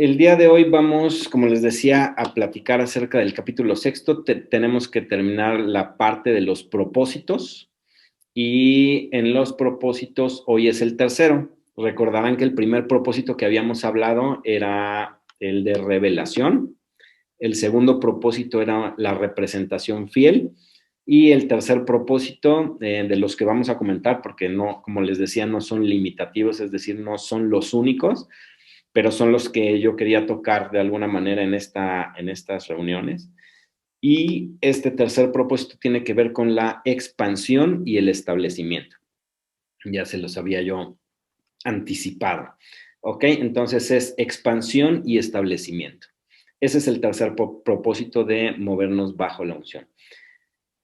El día de hoy vamos, como les decía, a platicar acerca del capítulo sexto. Tenemos que terminar la parte de los propósitos y en los propósitos hoy es el tercero. Recordarán que el primer propósito que habíamos hablado era el de revelación. El segundo propósito era la representación fiel. Y el tercer propósito de los que vamos a comentar, porque no, como les decía, no son limitativos, es decir, no son los únicos, pero son los que yo quería tocar de alguna manera en estas reuniones. Y este tercer propósito tiene que ver con la expansión y el establecimiento. Ya se los había yo anticipado. ¿Ok? Entonces es expansión y establecimiento. Ese es el tercer propósito de movernos bajo la unción.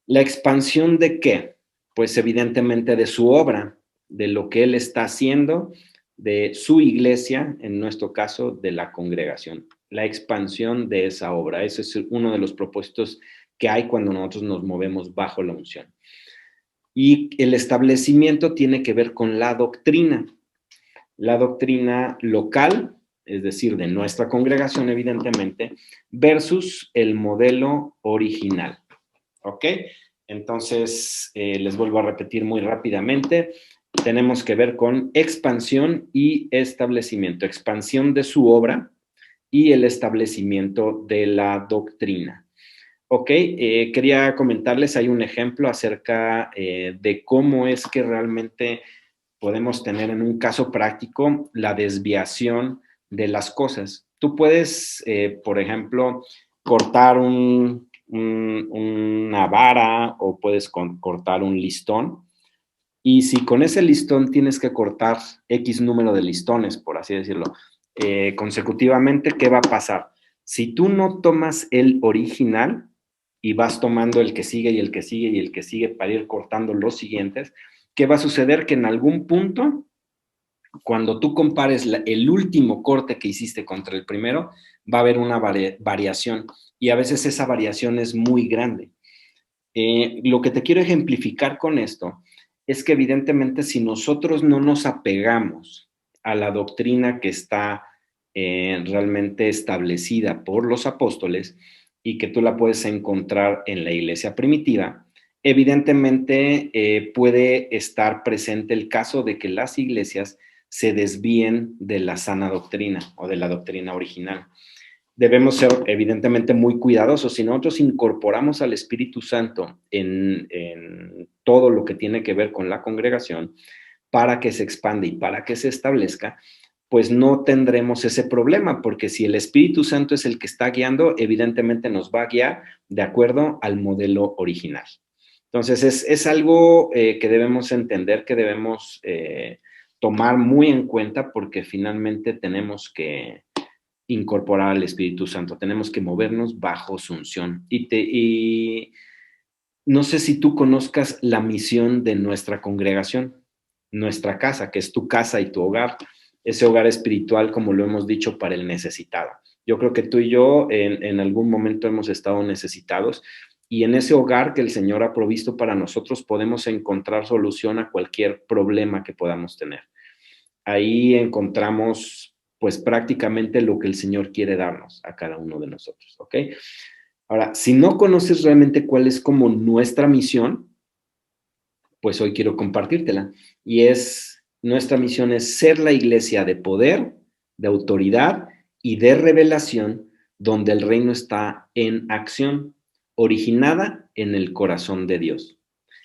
¿La expansión de qué? Pues evidentemente de su obra, de lo que él está haciendo, de su iglesia, en nuestro caso, de la congregación. La expansión de esa obra. Ese es uno de los propósitos que hay cuando nosotros nos movemos bajo la unción. Y el establecimiento tiene que ver con la doctrina local, es decir, de nuestra congregación, evidentemente, versus el modelo original. ¿Ok? Entonces, les vuelvo a repetir muy rápidamente. Tenemos que ver con expansión y establecimiento. Expansión de su obra y el establecimiento de la doctrina. Ok, quería comentarles, hay un ejemplo acerca de cómo es que realmente podemos tener en un caso práctico la desviación de las cosas. Tú puedes, por ejemplo, cortar una vara o puedes cortar un listón. Y si con ese listón tienes que cortar X número de listones, por así decirlo, consecutivamente, ¿qué va a pasar? Si tú no tomas el original y vas tomando el que sigue y el que sigue y el que sigue para ir cortando los siguientes, ¿qué va a suceder? Que en algún punto, cuando tú compares el último corte que hiciste contra el primero, va a haber una variación y a veces esa variación es muy grande. Lo que te quiero ejemplificar con esto es que evidentemente si nosotros no nos apegamos a la doctrina que está realmente establecida por los apóstoles y que tú la puedes encontrar en la iglesia primitiva, evidentemente puede estar presente el caso de que las iglesias se desvíen de la sana doctrina o de la doctrina original. Debemos ser evidentemente muy cuidadosos. Si nosotros incorporamos al Espíritu Santo en todo lo que tiene que ver con la congregación para que se expande y para que se establezca, pues no tendremos ese problema, porque si el Espíritu Santo es el que está guiando, evidentemente nos va a guiar de acuerdo al modelo original. Entonces es algo que debemos entender, que debemos tomar muy en cuenta, porque finalmente tenemos que incorporar al Espíritu Santo, tenemos que movernos bajo su unción. Y no sé si tú conozcas la misión de nuestra congregación, nuestra casa, que es tu casa y tu hogar, ese hogar espiritual, como lo hemos dicho, para el necesitado. Yo creo que tú y yo en algún momento hemos estado necesitados y en ese hogar que el Señor ha provisto para nosotros podemos encontrar solución a cualquier problema que podamos tener. Ahí encontramos pues prácticamente lo que el Señor quiere darnos a cada uno de nosotros, ¿ok? Ahora, si no conoces realmente cuál es como nuestra misión, pues hoy quiero compartírtela. Nuestra misión es ser la iglesia de poder, de autoridad y de revelación, donde el reino está en acción, originada en el corazón de Dios.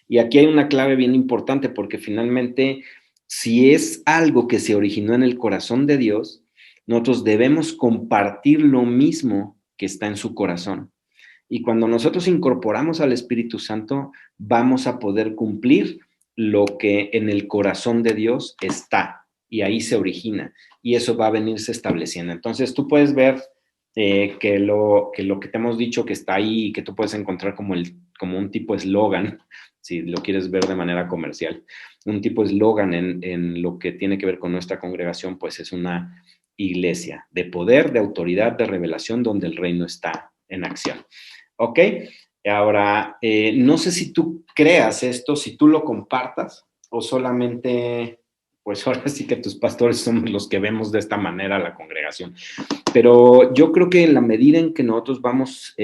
Y aquí hay una clave bien importante, porque finalmente, si es algo que se originó en el corazón de Dios, nosotros debemos compartir lo mismo que está en su corazón. Y cuando nosotros incorporamos al Espíritu Santo, vamos a poder cumplir lo que en el corazón de Dios está, y ahí se origina, y eso va a venirse estableciendo. Entonces tú puedes ver que lo que te hemos dicho que está ahí y que tú puedes encontrar como un tipo eslogan, si lo quieres ver de manera comercial, un tipo eslogan en lo que tiene que ver con nuestra congregación, pues es una iglesia de poder, de autoridad, de revelación, donde el reino está en acción. ¿Ok? Ahora, no sé si tú creas esto, si tú lo compartas o solamente pues ahora sí que tus pastores somos los que vemos de esta manera la congregación. Pero yo creo que en la medida en que nosotros vamos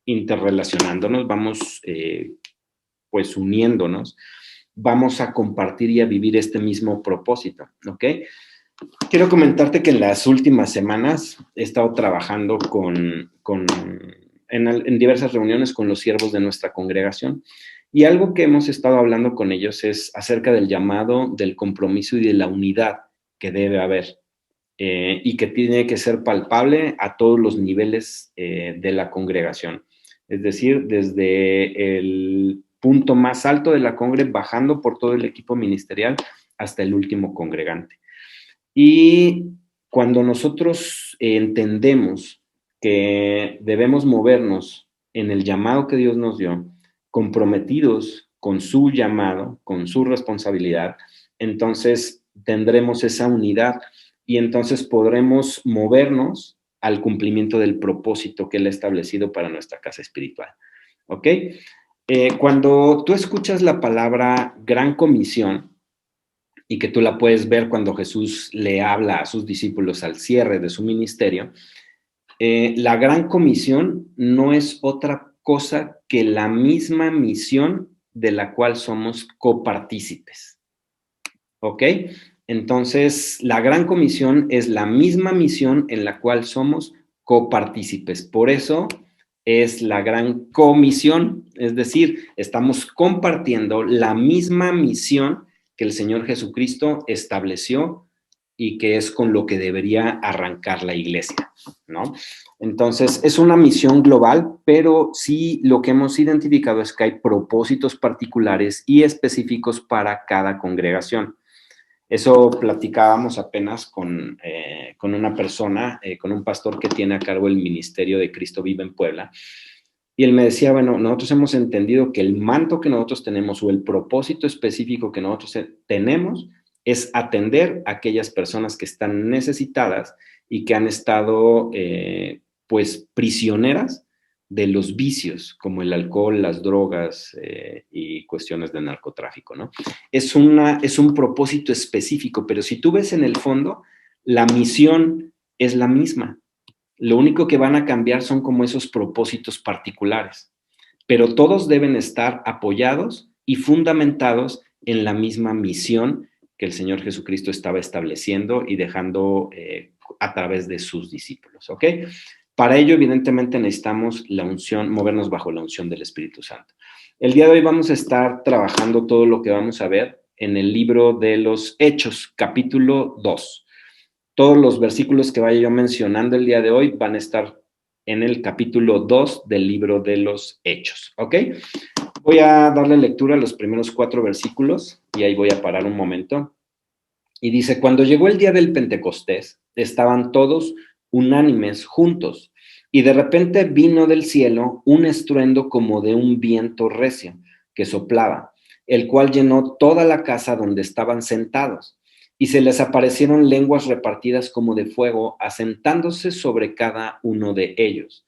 interrelacionándonos, vamos pues uniéndonos, vamos a compartir y a vivir este mismo propósito, ¿ok? Quiero comentarte que en las últimas semanas he estado trabajando en diversas reuniones con los siervos de nuestra congregación y algo que hemos estado hablando con ellos es acerca del llamado, del compromiso y de la unidad que debe haber y que tiene que ser palpable a todos los niveles de la congregación. Es decir, desde el punto más alto de la congre, bajando por todo el equipo ministerial hasta el último congregante. Y cuando nosotros entendemos que debemos movernos en el llamado que Dios nos dio, comprometidos con su llamado, con su responsabilidad, entonces tendremos esa unidad y entonces podremos movernos al cumplimiento del propósito que Él ha establecido para nuestra casa espiritual. ¿Ok? Cuando tú escuchas la palabra gran comisión, y que tú la puedes ver cuando Jesús le habla a sus discípulos al cierre de su ministerio, la gran comisión no es otra cosa que la misma misión de la cual somos copartícipes. ¿Ok? Entonces, la gran comisión es la misma misión en la cual somos copartícipes. Por eso es la gran comisión, es decir, estamos compartiendo la misma misión que el Señor Jesucristo estableció y que es con lo que debería arrancar la iglesia, ¿no? Entonces, es una misión global, pero sí lo que hemos identificado es que hay propósitos particulares y específicos para cada congregación. Eso platicábamos apenas con una persona, con un pastor que tiene a cargo el ministerio de Cristo Vive en Puebla. Y él me decía, bueno, nosotros hemos entendido que el manto que nosotros tenemos o el propósito específico que nosotros tenemos es atender a aquellas personas que están necesitadas y que han estado, pues, prisioneras de los vicios, como el alcohol, las drogas y cuestiones de narcotráfico, ¿no? Es un propósito específico, pero si tú ves en el fondo, la misión es la misma. Lo único que van a cambiar son como esos propósitos particulares, pero todos deben estar apoyados y fundamentados en la misma misión que el Señor Jesucristo estaba estableciendo y dejando a través de sus discípulos, ¿ok? Para ello, evidentemente, necesitamos la unción, movernos bajo la unción del Espíritu Santo. El día de hoy vamos a estar trabajando todo lo que vamos a ver en el libro de los Hechos, capítulo 2. Todos los versículos que vaya yo mencionando el día de hoy van a estar en el capítulo 2 del libro de los Hechos, ¿ok? Voy a darle lectura a los primeros 4 versículos y ahí voy a parar un momento. Y dice, cuando llegó el día del Pentecostés, estaban todos unánimes juntos, y de repente vino del cielo un estruendo como de un viento recio que soplaba, el cual llenó toda la casa donde estaban sentados, y se les aparecieron lenguas repartidas como de fuego, asentándose sobre cada uno de ellos.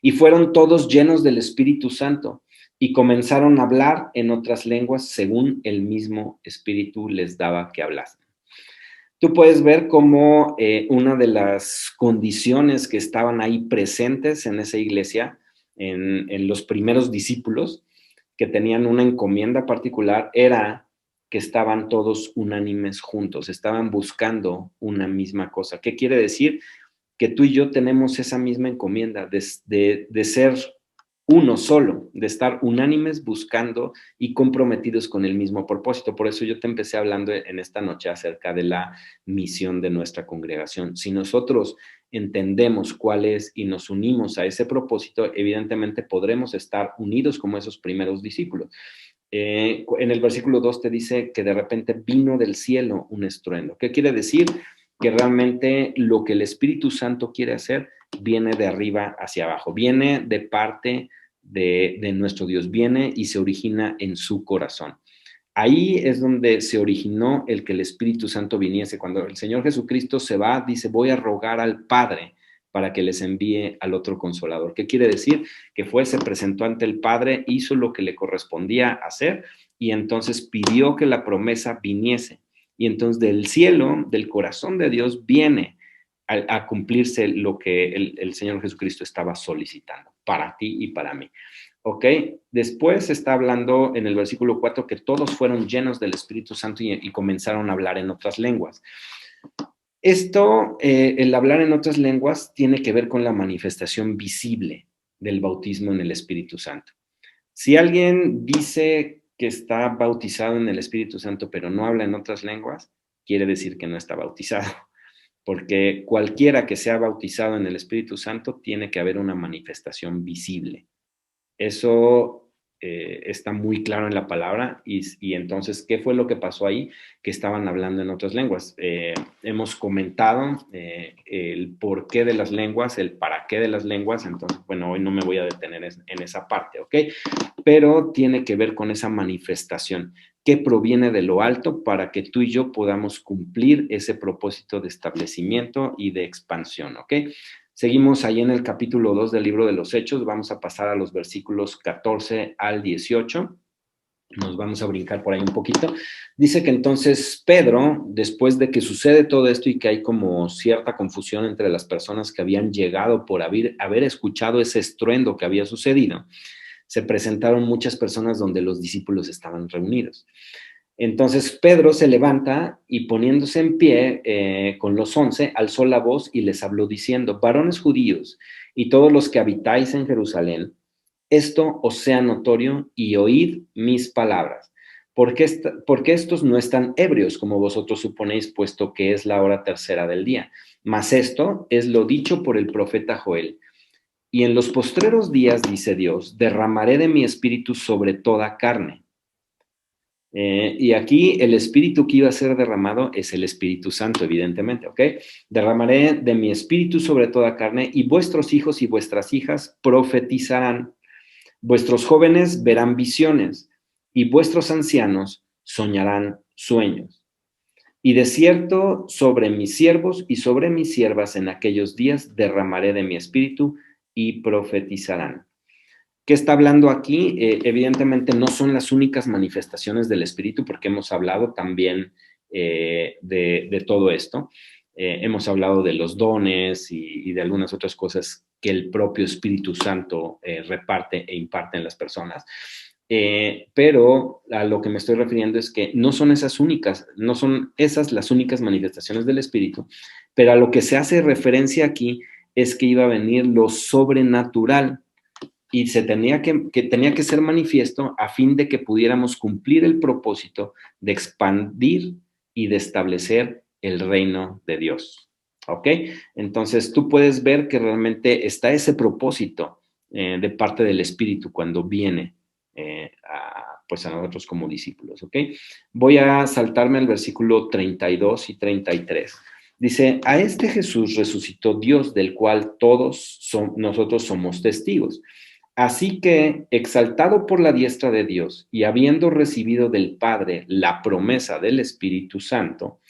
Y fueron todos llenos del Espíritu Santo, y comenzaron a hablar en otras lenguas según el mismo Espíritu les daba que hablasen. Tú puedes ver cómo una de las condiciones que estaban ahí presentes en esa iglesia, en los primeros discípulos, que tenían una encomienda particular, era que estaban todos unánimes juntos, estaban buscando una misma cosa. ¿Qué quiere decir? Que tú y yo tenemos esa misma encomienda de ser uno solo, de estar unánimes buscando y comprometidos con el mismo propósito. Por eso yo te empecé hablando en esta noche acerca de la misión de nuestra congregación. Si nosotros entendemos cuál es y nos unimos a ese propósito, evidentemente podremos estar unidos como esos primeros discípulos. En el versículo 2 te dice que de repente vino del cielo un estruendo. ¿Qué quiere decir? Que realmente lo que el Espíritu Santo quiere hacer viene de arriba hacia abajo, viene de parte de nuestro Dios, viene y se origina en su corazón. Ahí es donde se originó el que el Espíritu Santo viniese. Cuando el Señor Jesucristo se va, dice, voy a rogar al Padre para que les envíe al otro consolador. ¿Qué quiere decir? Que se presentó ante el Padre, hizo lo que le correspondía hacer y entonces pidió que la promesa viniese. Y entonces del cielo, del corazón de Dios, viene a cumplirse lo que el Señor Jesucristo estaba solicitando para ti y para mí. ¿Ok? Después está hablando en el versículo 4 que todos fueron llenos del Espíritu Santo y comenzaron a hablar en otras lenguas. Esto, el hablar en otras lenguas, tiene que ver con la manifestación visible del bautismo en el Espíritu Santo. Si alguien dice que está bautizado en el Espíritu Santo, pero no habla en otras lenguas, quiere decir que no está bautizado, porque cualquiera que sea bautizado en el Espíritu Santo tiene que haber una manifestación visible. Eso está muy claro en la palabra y entonces, ¿qué fue lo que pasó ahí? Que estaban hablando en otras lenguas. Hemos comentado el porqué de las lenguas, el para qué de las lenguas, entonces, bueno, hoy no me voy a detener en esa parte, ¿ok? Pero tiene que ver con esa manifestación que proviene de lo alto para que tú y yo podamos cumplir ese propósito de establecimiento y de expansión, ¿ok? Seguimos ahí en el capítulo 2 del libro de los Hechos, vamos a pasar a los versículos 14 al 18, nos vamos a brincar por ahí un poquito. Dice que entonces Pedro, después de que sucede todo esto y que hay como cierta confusión entre las personas que habían llegado por haber escuchado ese estruendo que había sucedido, se presentaron muchas personas donde los discípulos estaban reunidos. Entonces Pedro se levanta y poniéndose en pie con los 11, alzó la voz y les habló diciendo, varones judíos y todos los que habitáis en Jerusalén, esto os sea notorio y oíd mis palabras, porque estos no están ebrios como vosotros suponéis, puesto que es la hora tercera del día. Mas esto es lo dicho por el profeta Joel. Y en los postreros días, dice Dios, derramaré de mi espíritu sobre toda carne. Y aquí el espíritu que iba a ser derramado es el Espíritu Santo, evidentemente, ¿ok? Derramaré de mi espíritu sobre toda carne y vuestros hijos y vuestras hijas profetizarán, vuestros jóvenes verán visiones y vuestros ancianos soñarán sueños. Y de cierto, sobre mis siervos y sobre mis siervas en aquellos días derramaré de mi espíritu y profetizarán. ¿Qué está hablando aquí? Evidentemente no son las únicas manifestaciones del Espíritu, porque hemos hablado también de todo esto. Hemos hablado de los dones y de algunas otras cosas que el propio Espíritu Santo reparte e imparte en las personas. Pero a lo que me estoy refiriendo es que no son esas únicas, no son esas las únicas manifestaciones del Espíritu, pero a lo que se hace referencia aquí es que iba a venir lo sobrenatural y tenía que ser manifiesto a fin de que pudiéramos cumplir el propósito de expandir y de establecer el reino de Dios. ¿Ok? Entonces tú puedes ver que realmente está ese propósito de parte del Espíritu cuando viene pues a nosotros como discípulos. ¿Ok? Voy a saltarme al versículo 32 y 33. Dice, a este Jesús resucitó Dios, del cual nosotros somos testigos. Así que, exaltado por la diestra de Dios y habiendo recibido del Padre la promesa del Espíritu Santo,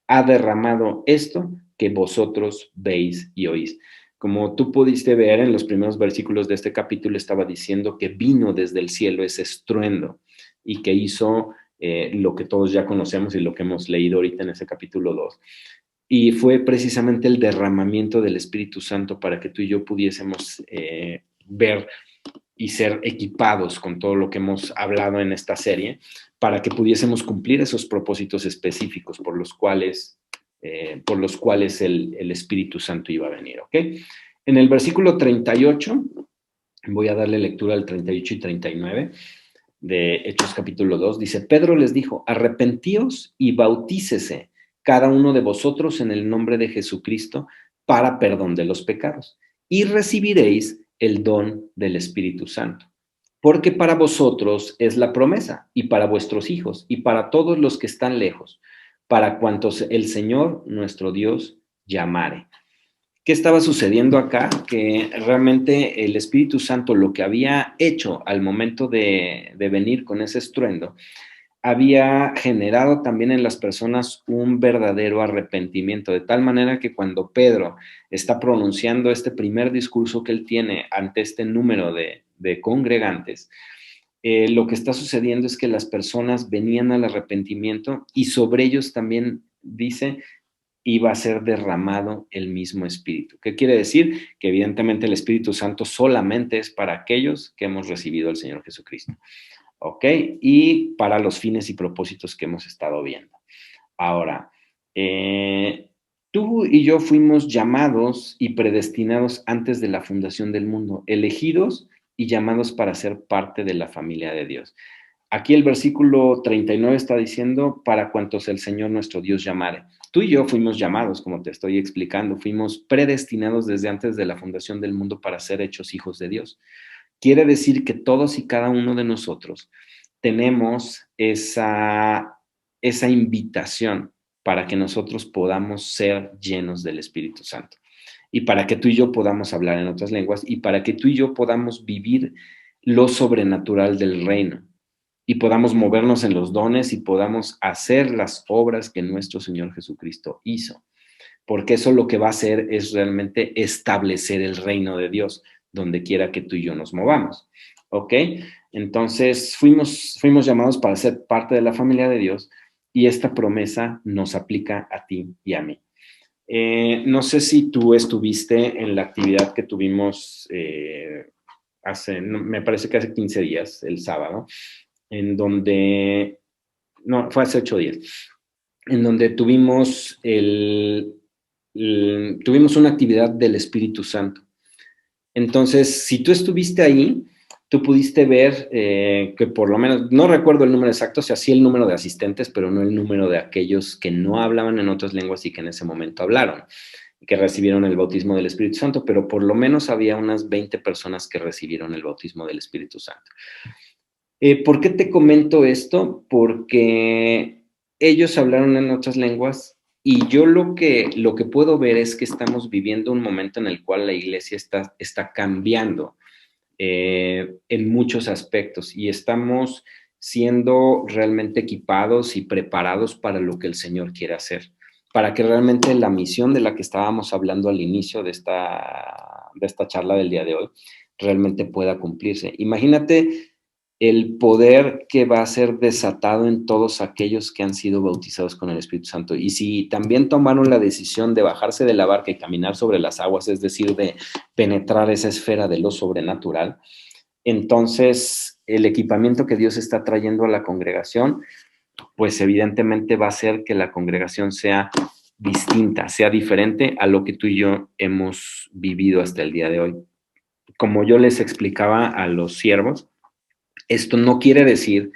ha derramado esto que vosotros veis y oís. Como tú pudiste ver en los primeros versículos de este capítulo, estaba diciendo que vino desde el cielo ese estruendo y que hizo lo que todos ya conocemos y lo que hemos leído ahorita en ese capítulo 2. Y fue precisamente el derramamiento del Espíritu Santo para que tú y yo pudiésemos ver y ser equipados con todo lo que hemos hablado en esta serie para que pudiésemos cumplir esos propósitos específicos por los cuales el Espíritu Santo iba a venir, ¿ok? En el versículo 38, voy a darle lectura al 38 y 39 de Hechos capítulo 2, dice, Pedro les dijo, arrepentíos y bautícese cada uno de vosotros en el nombre de Jesucristo para perdón de los pecados y recibiréis el don del Espíritu Santo. Porque para vosotros es la promesa, y para vuestros hijos, y para todos los que están lejos, para cuantos el Señor nuestro Dios llamare. ¿Qué estaba sucediendo acá? Que realmente el Espíritu Santo lo que había hecho al momento de venir con ese estruendo, había generado también en las personas un verdadero arrepentimiento, de tal manera que cuando Pedro está pronunciando este primer discurso que él tiene ante este número de congregantes, lo que está sucediendo es que las personas venían al arrepentimiento y sobre ellos también dice iba a ser derramado el mismo Espíritu. ¿Qué quiere decir? Que evidentemente el Espíritu Santo solamente es para aquellos que hemos recibido al Señor Jesucristo. ¿Ok? Y para los fines y propósitos que hemos estado viendo. Ahora, tú y yo fuimos llamados y predestinados antes de la fundación del mundo, elegidos y llamados para ser parte de la familia de Dios. Aquí el versículo 39 está diciendo, para cuantos el Señor nuestro Dios llamare. Tú y yo fuimos llamados, como te estoy explicando, fuimos predestinados desde antes de la fundación del mundo para ser hechos hijos de Dios. Quiere decir que todos y cada uno de nosotros tenemos esa invitación para que nosotros podamos ser llenos del Espíritu Santo y para que tú y yo podamos hablar en otras lenguas y para que tú y yo podamos vivir lo sobrenatural del reino y podamos movernos en los dones y podamos hacer las obras que nuestro Señor Jesucristo hizo. Porque eso lo que va a hacer es realmente establecer el reino de Dios donde quiera que tú y yo nos movamos. ¿Ok? Entonces fuimos llamados para ser parte de la familia de Dios y esta promesa nos aplica a ti y a mí. No sé si tú estuviste en la actividad que tuvimos me parece que hace 15 días, el sábado, en donde, no, fue hace 8 días, en donde tuvimos tuvimos una actividad del Espíritu Santo. Entonces, si tú estuviste ahí, tú pudiste ver que por lo menos, no recuerdo el número exacto, o sea, sí el número de asistentes, pero no el número de aquellos que no hablaban en otras lenguas y que en ese momento hablaron, y que recibieron el bautismo del Espíritu Santo, pero por lo menos había unas 20 personas que recibieron el bautismo del Espíritu Santo. ¿Por qué te comento esto? Porque ellos hablaron en otras lenguas y yo lo que puedo ver es que estamos viviendo un momento en el cual la iglesia está cambiando en muchos aspectos y estamos siendo realmente equipados y preparados para lo que el Señor quiere hacer, para que realmente la misión de la que estábamos hablando al inicio de esta charla del día de hoy realmente pueda cumplirse. Imagínate el poder que va a ser desatado en todos aquellos que han sido bautizados con el Espíritu Santo. Y si también tomaron la decisión de bajarse de la barca y caminar sobre las aguas, es decir, de penetrar esa esfera de lo sobrenatural, entonces el equipamiento que Dios está trayendo a la congregación, pues evidentemente va a hacer que la congregación sea distinta, sea diferente a lo que tú y yo hemos vivido hasta el día de hoy. Como yo les explicaba a los siervos, esto no quiere decir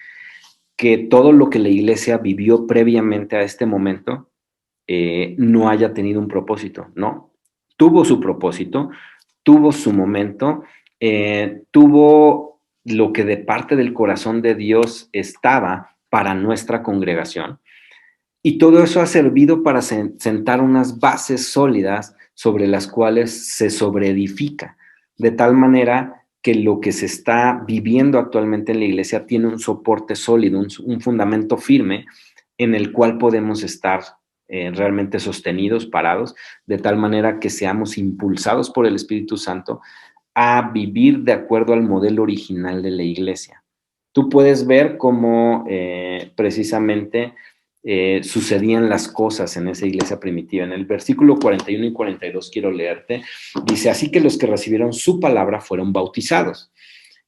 que todo lo que la iglesia vivió previamente a este momento no haya tenido un propósito, ¿no? Tuvo su propósito, tuvo su momento, tuvo lo que de parte del corazón de Dios estaba para nuestra congregación. Y todo eso ha servido para sentar unas bases sólidas sobre las cuales se sobreedifica, de tal manera que lo que se está viviendo actualmente en la iglesia tiene un soporte sólido, un fundamento firme en el cual podemos estar realmente sostenidos, parados, de tal manera que seamos impulsados por el Espíritu Santo a vivir de acuerdo al modelo original de la iglesia. Tú puedes ver cómo precisamente sucedían las cosas en esa iglesia primitiva. En el versículo 41 y 42 quiero leerte, dice, así que los que recibieron su palabra fueron bautizados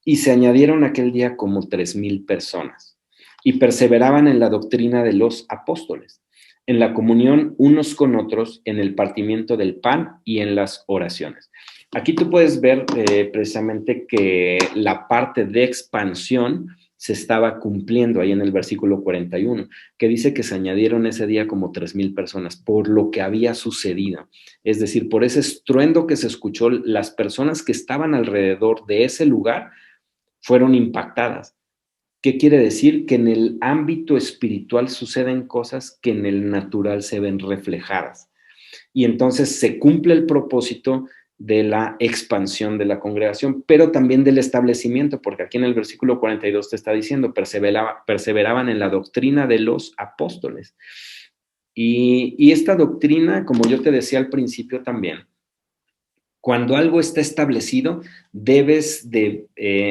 y se añadieron aquel día como 3,000 personas y perseveraban en la doctrina de los apóstoles, en la comunión unos con otros, en el partimiento del pan y en las oraciones. Aquí tú puedes ver precisamente que la parte de expansión se estaba cumpliendo ahí en el versículo 41, que dice que se añadieron ese día como 3,000 personas por lo que había sucedido. Es decir, por ese estruendo que se escuchó, las personas que estaban alrededor de ese lugar fueron impactadas. ¿Qué quiere decir? Que en el ámbito espiritual suceden cosas que en el natural se ven reflejadas. Y entonces se cumple el propósito de la expansión de la congregación, pero también del establecimiento, porque aquí en el versículo 42 te está diciendo, perseveraban en la doctrina de los apóstoles. Y esta doctrina, como yo te decía al principio también, Cuando algo está establecido, debes de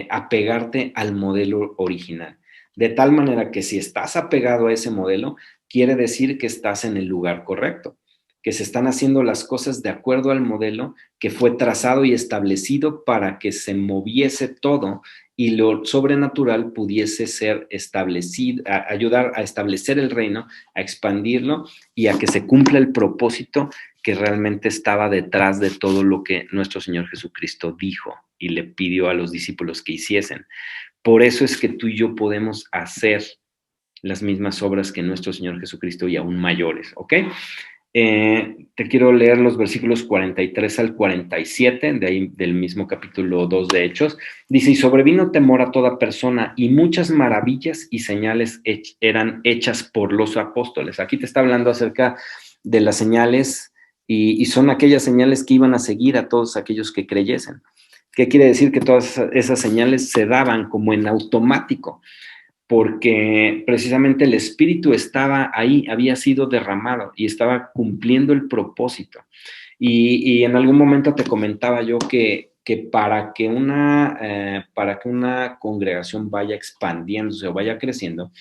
apegarte al modelo original. De tal manera que si estás apegado a ese modelo, quiere decir que estás en el lugar correcto, que se están haciendo las cosas de acuerdo al modelo que fue trazado y establecido para que se moviese todo y lo sobrenatural pudiese ser establecido, ayudar a establecer el reino, a expandirlo y a que se cumpla el propósito que realmente estaba detrás de todo lo que nuestro Señor Jesucristo dijo y le pidió a los discípulos que hiciesen. Por eso es que tú y yo podemos hacer las mismas obras que nuestro Señor Jesucristo y aún mayores, ¿ok? Te quiero leer los versículos 43 al 47, de ahí del mismo capítulo 2 de Hechos. Dice, y sobrevino temor a toda persona, y muchas maravillas y señales eran hechas por los apóstoles. Aquí te está hablando acerca de las señales, y son aquellas señales que iban a seguir a todos aquellos que creyesen. ¿Qué quiere decir? Que todas esas señales se daban como en automático, porque precisamente el Espíritu estaba ahí, había sido derramado y estaba cumpliendo el propósito. Y en algún momento te comentaba yo que para que una congregación vaya expandiéndose o vaya creciendo,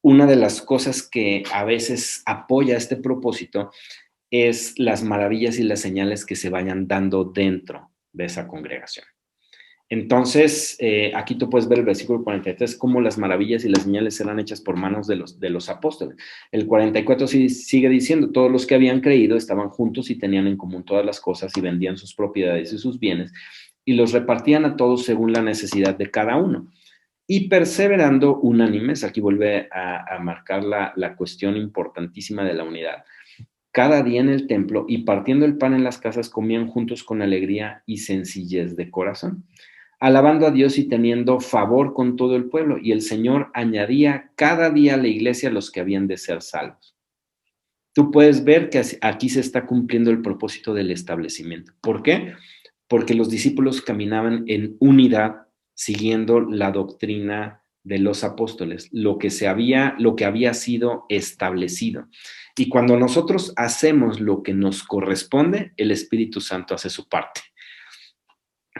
una de las cosas que a veces apoya este propósito es las maravillas y las señales que se vayan dando dentro de esa congregación. Entonces, aquí tú puedes ver el versículo 43, cómo las maravillas y las señales serán hechas por manos de los apóstoles. El 44 sigue diciendo, todos los que habían creído estaban juntos y tenían en común todas las cosas y vendían sus propiedades y sus bienes y los repartían a todos según la necesidad de cada uno. Y perseverando unánimes, aquí vuelve a marcar la cuestión importantísima de la unidad. Cada día en el templo y partiendo el pan en las casas comían juntos con alegría y sencillez de corazón, alabando a Dios y teniendo favor con todo el pueblo. Y el Señor añadía cada día a la iglesia los que habían de ser salvos. Tú puedes ver que aquí se está cumpliendo el propósito del establecimiento. ¿Por qué? Porque los discípulos caminaban en unidad siguiendo la doctrina de los apóstoles, lo que había sido establecido. Y cuando nosotros hacemos lo que nos corresponde, el Espíritu Santo hace su parte.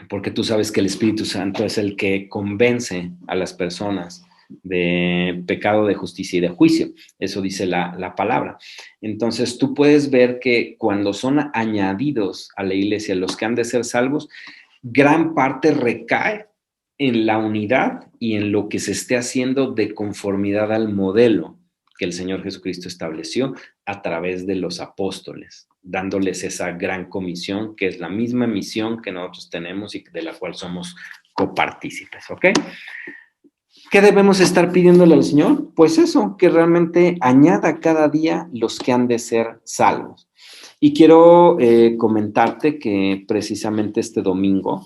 Porque tú sabes que el Espíritu Santo es el que convence a las personas de pecado, de justicia y de juicio. Eso dice la palabra. Entonces tú puedes ver que cuando son añadidos a la iglesia los que han de ser salvos, gran parte recae en la unidad y en lo que se esté haciendo de conformidad al modelo que el Señor Jesucristo estableció a través de los apóstoles, dándoles esa gran comisión, que es la misma misión que nosotros tenemos y de la cual somos copartícipes, ¿ok? ¿Qué debemos estar pidiéndole al Señor? Pues eso, que realmente añada cada día los que han de ser salvos. Y quiero comentarte que precisamente este domingo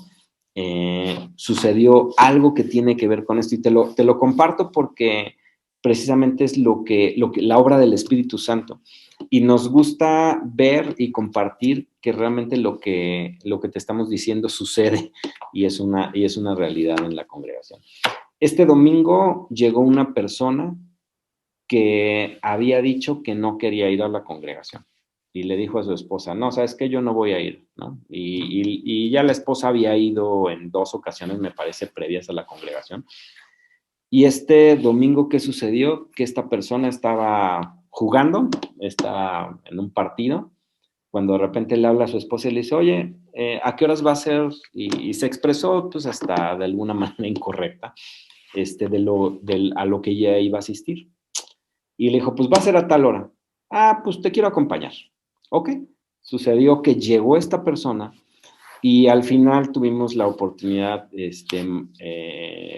sucedió algo que tiene que ver con esto y te lo comparto porque precisamente es la obra del Espíritu Santo. Y nos gusta ver y compartir que realmente lo que te estamos diciendo sucede y es una realidad en la congregación. Este domingo llegó una persona que había dicho que no quería ir a la congregación y le dijo a su esposa, no, ¿sabes qué? Yo no voy a ir, ¿no? Y ya la esposa había ido en 2 ocasiones, me parece, previas a la congregación. Y este domingo, ¿qué sucedió? Que esta persona estaba jugando, estaba en un partido, cuando de repente le habla a su esposa y le dice, oye, ¿a qué horas va a ser? Y se expresó, pues, hasta de alguna manera incorrecta, a lo que ella iba a asistir. Y le dijo, pues va a ser a tal hora. Ah, pues te quiero acompañar. Ok. Sucedió que llegó esta persona y al final tuvimos la oportunidad,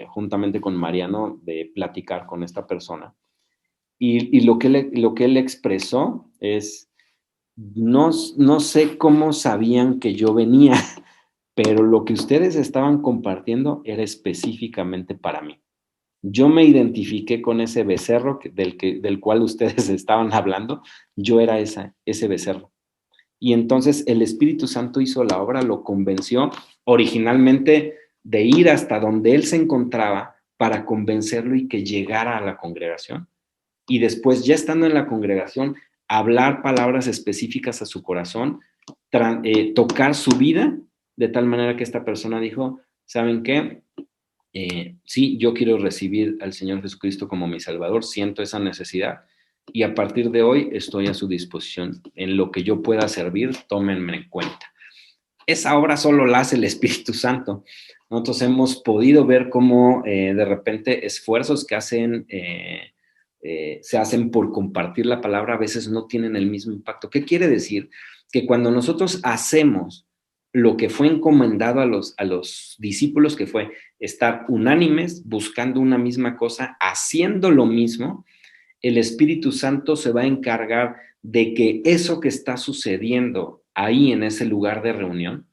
juntamente con Mariano, de platicar con esta persona. Y lo que él expresó es, no sé cómo sabían que yo venía, pero lo que ustedes estaban compartiendo era específicamente para mí. Yo me identifiqué con ese becerro del cual ustedes estaban hablando, yo era ese becerro. Y entonces el Espíritu Santo hizo la obra, lo convenció originalmente de ir hasta donde él se encontraba para convencerlo y que llegara a la congregación. Y después, ya estando en la congregación, hablar palabras específicas a su corazón tocar su vida de tal manera que esta persona dijo, ¿saben qué? Sí, yo quiero recibir al Señor Jesucristo como mi Salvador, siento esa necesidad y a partir de hoy estoy a su disposición. En lo que yo pueda servir, tómenme en cuenta. Esa obra solo la hace el Espíritu Santo. Nosotros hemos podido ver cómo de repente esfuerzos que se hacen por compartir la palabra a veces no tienen el mismo impacto. ¿Qué quiere decir? Que cuando nosotros hacemos lo que fue encomendado a los discípulos, que fue estar unánimes, buscando una misma cosa, haciendo lo mismo, el Espíritu Santo se va a encargar de que eso que está sucediendo ahí en ese lugar de reunión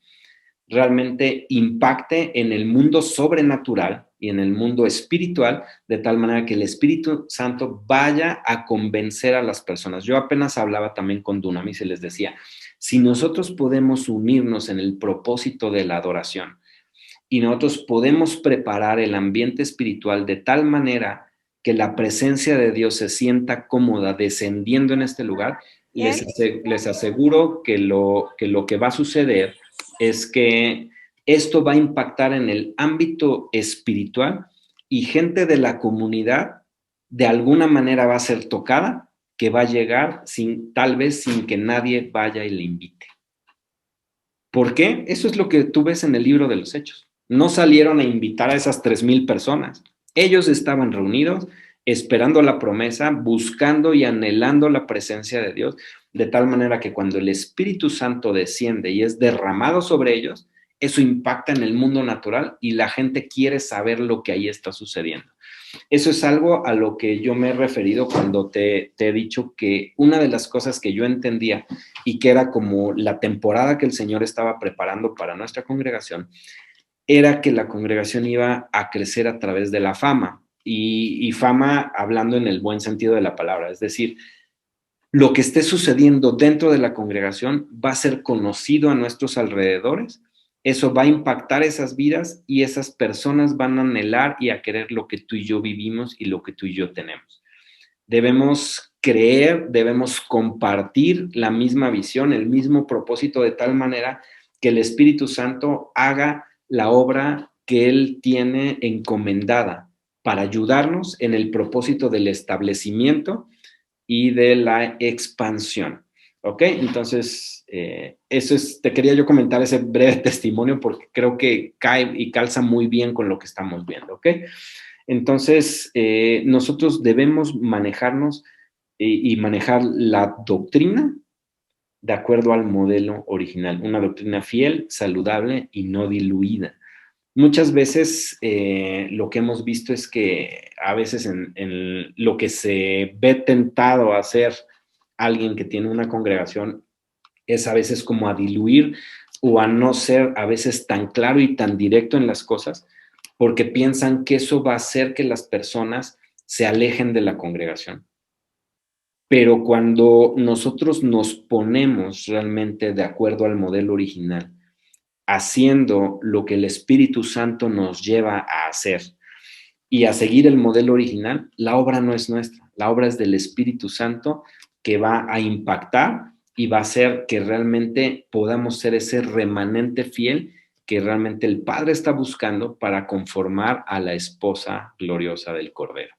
realmente impacte en el mundo sobrenatural y en el mundo espiritual, de tal manera que el Espíritu Santo vaya a convencer a las personas. Yo apenas hablaba también con Dunamis y les decía, si nosotros podemos unirnos en el propósito de la adoración y nosotros podemos preparar el ambiente espiritual de tal manera que la presencia de Dios se sienta cómoda descendiendo en este lugar, les aseguro que lo que va a suceder es que esto va a impactar en el ámbito espiritual y gente de la comunidad de alguna manera va a ser tocada, que va a llegar tal vez sin que nadie vaya y le invite. ¿Por qué? Eso es lo que tú ves en el libro de los Hechos. No salieron a invitar a esas 3,000 personas. Ellos estaban reunidos esperando la promesa, buscando y anhelando la presencia de Dios, de tal manera que cuando el Espíritu Santo desciende y es derramado sobre ellos, eso impacta en el mundo natural y la gente quiere saber lo que ahí está sucediendo. Eso es algo a lo que yo me he referido cuando te he dicho que una de las cosas que yo entendía y que era como la temporada que el Señor estaba preparando para nuestra congregación, era que la congregación iba a crecer a través de la fama. Y fama hablando en el buen sentido de la palabra, es decir, lo que esté sucediendo dentro de la congregación va a ser conocido a nuestros alrededores, eso va a impactar esas vidas y esas personas van a anhelar y a querer lo que tú y yo vivimos y lo que tú y yo tenemos. Debemos creer, debemos compartir la misma visión, el mismo propósito, de tal manera que el Espíritu Santo haga la obra que Él tiene encomendada para ayudarnos en el propósito del establecimiento y de la expansión. ¿Ok? Entonces, te quería yo comentar ese breve testimonio porque creo que cae y calza muy bien con lo que estamos viendo. ¿Ok? Entonces, nosotros debemos manejarnos y manejar la doctrina de acuerdo al modelo original, una doctrina fiel, saludable y no diluida. Muchas veces lo que hemos visto es que a veces en lo que se ve tentado a hacer alguien que tiene una congregación es a veces como a diluir o a no ser a veces tan claro y tan directo en las cosas, porque piensan que eso va a hacer que las personas se alejen de la congregación. Pero cuando nosotros nos ponemos realmente de acuerdo al modelo original, haciendo lo que el Espíritu Santo nos lleva a hacer y a seguir el modelo original, la obra no es nuestra, la obra es del Espíritu Santo que va a impactar y va a hacer que realmente podamos ser ese remanente fiel que realmente el Padre está buscando para conformar a la esposa gloriosa del Cordero.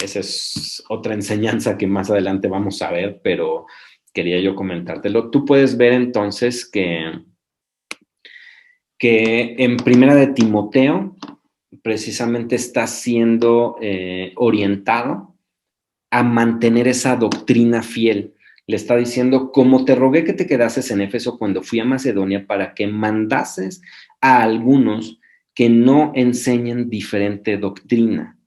Esa es otra enseñanza que más adelante vamos a ver, pero quería yo comentártelo. Tú puedes ver entonces que en Primera de Timoteo precisamente está siendo orientado a mantener esa doctrina fiel. Le está diciendo, como te rogué que te quedases en Éfeso cuando fui a Macedonia, para que mandases a algunos que no enseñen diferente doctrina,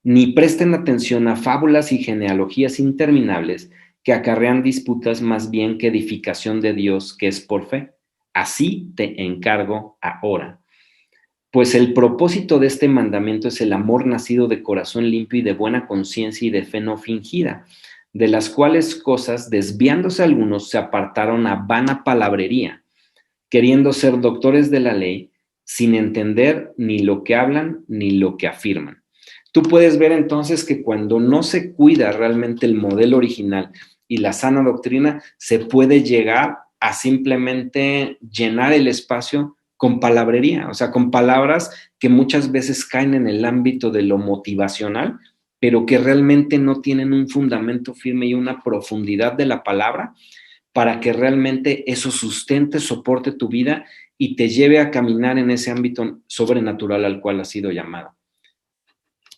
ni presten atención a fábulas y genealogías interminables que acarrean disputas más bien que edificación de Dios, que es por fe. Así te encargo ahora. Pues el propósito de este mandamiento es el amor nacido de corazón limpio y de buena conciencia y de fe no fingida, de las cuales cosas, desviándose algunos, se apartaron a vana palabrería, queriendo ser doctores de la ley, sin entender ni lo que hablan ni lo que afirman. Tú puedes ver entonces que cuando no se cuida realmente el modelo original y la sana doctrina, se puede llegar a simplemente llenar el espacio con palabrería, o sea, con palabras que muchas veces caen en el ámbito de lo motivacional, pero que realmente no tienen un fundamento firme y una profundidad de la palabra para que realmente eso sustente, soporte tu vida y te lleve a caminar en ese ámbito sobrenatural al cual has sido llamado.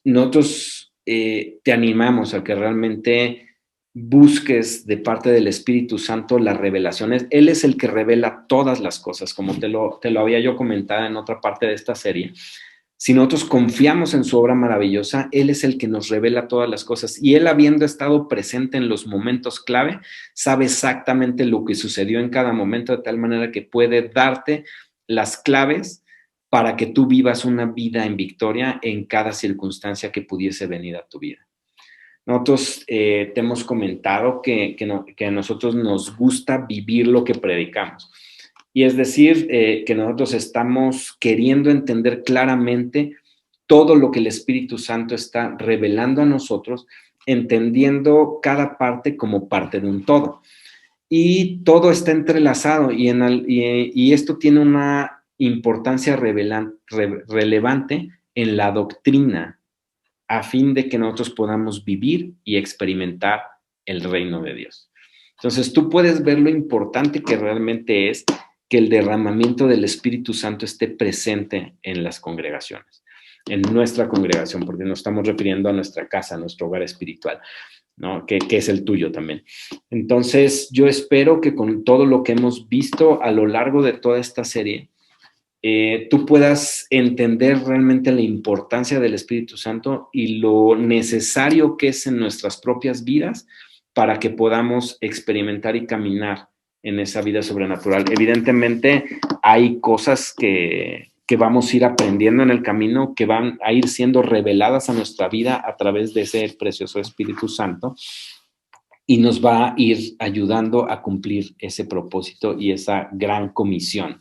Nosotros te animamos a que realmente busques de parte del Espíritu Santo las revelaciones. Él es el que revela todas las cosas, como te lo había yo comentado en otra parte de esta serie. Si nosotros confiamos en su obra maravillosa, Él es el que nos revela todas las cosas. Y Él, habiendo estado presente en los momentos clave, sabe exactamente lo que sucedió en cada momento, de tal manera que puede darte las claves para que tú vivas una vida en victoria en cada circunstancia que pudiese venir a tu vida. Nosotros te hemos comentado que a nosotros nos gusta vivir lo que predicamos. Y es decir, que nosotros estamos queriendo entender claramente todo lo que el Espíritu Santo está revelando a nosotros, entendiendo cada parte como parte de un todo. Y todo está entrelazado y esto tiene una importancia relevante en la doctrina a fin de que nosotros podamos vivir y experimentar el reino de Dios. Entonces tú puedes ver lo importante que realmente es que el derramamiento del Espíritu Santo esté presente en las congregaciones, en nuestra congregación, porque nos estamos refiriendo a nuestra casa, a nuestro hogar espiritual, ¿no? Que es el tuyo también. Entonces, yo espero que con todo lo que hemos visto a lo largo de toda esta serie, tú puedas entender realmente la importancia del Espíritu Santo y lo necesario que es en nuestras propias vidas para que podamos experimentar y caminar en esa vida sobrenatural. Evidentemente, hay cosas que vamos a ir aprendiendo en el camino, que van a ir siendo reveladas a nuestra vida a través de ese precioso Espíritu Santo y nos va a ir ayudando a cumplir ese propósito y esa gran comisión